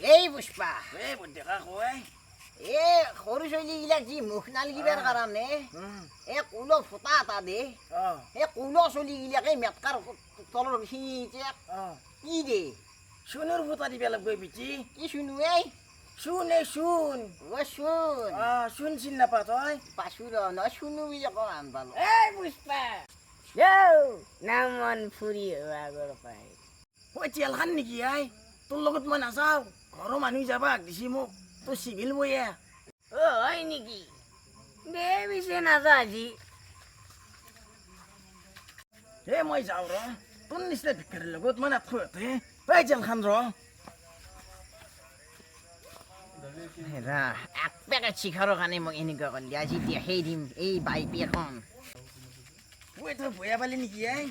এই পুষ্পা এই বুদ্ধেকা কয় সৰু ছোৱালীবিলাক যি মুখ নালগিবাৰ কাৰণে কুল ফুটা এটা দে কুল ছোৱালীগিলাকে মেটকাৰ তলৰ সিঁচে কি দে চুনুৰ ফুটা দিবা লাগব বিটি কি শুনো এই চুন এই চুন চোন চুন চিন নাপা তই পাছো ৰ ন শুনো বুলি অকণ আন পালো এই পুষ্পা নাম মন ফুৰি আগৰ পাই ঐ তেলখান নেকি আই তোৰ লগত মই নাযাওঁ ঘৰৰ মানুহ যাবা দিছি মোক তোৰ চিভিল বয়া হয় নেকি দে পিছে নাযা আজি মই যাওঁ ৰ তোৰ নিচিনা ভিক্ষাৰীৰ লগত মই নাথাকো ইয়াতে এই তেলখান ৰ এক পেকেট চিখাৰৰ কাৰণে মোক এনেকুৱা কৰিলি আজি দেখাই দিম এই বাইপি এখন ঐ তই বয়া পালি নেকি আই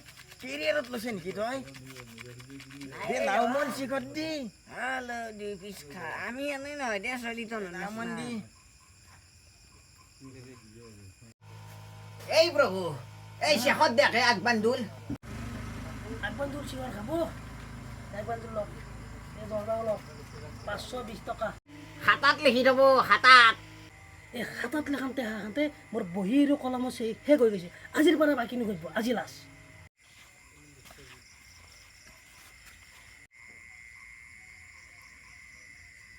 কেৰিয়াৰত লৈছে নেকি তই নাও মন চিকত দি হেল্ল' দুই পিচ খা আমি এনেই নহয় দে চলিতো নাও মন দি এই প্ৰভু এই শেষত দেখে আগবান্দুল আগবান্দুল চিঙৰ খাব আগবান্দুল লওক এই জৰ্দাও লওক 520 টকা হাতাত লিখি থব হাতাত এই হাতত লেখাতে মোৰ বহী আৰু কলম আছে শেষ হৈ গৈছে আজিৰ পৰা বাকী নুঘটিব আজি লাষ্ট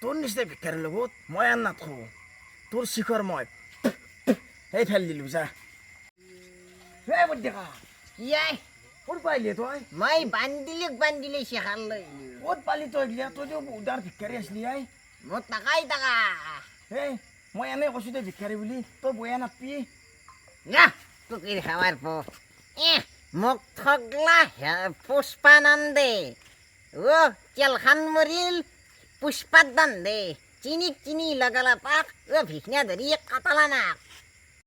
তোৰ নিচিনা ভিক্ষাৰীৰ লগত মই আন নাথাকো তোৰ শিখৰ মই সেই ফেল দিলো যা এই বুদ্ধেকা কি আই ক'ত পাইলি তই মই বান্দিলে চেখাৰ লৈ ক'ত পালি তই গিলা তইতো উদাৰ ভিক্ষাৰী আছিলি আই মোৰ টাকাই টাকা এই মই এনেই কৈছো দে ভিক্ষাৰী বুলি তই বয়া নাপবি না টুকিৰ খাৱাৰ পো মোক ঠগলা পুষ্পানন্দে তেলখান মৰিল পুষ্পাত দান দে চিনি লগালা পাক ভিখনা ধৰি কাটালা নাক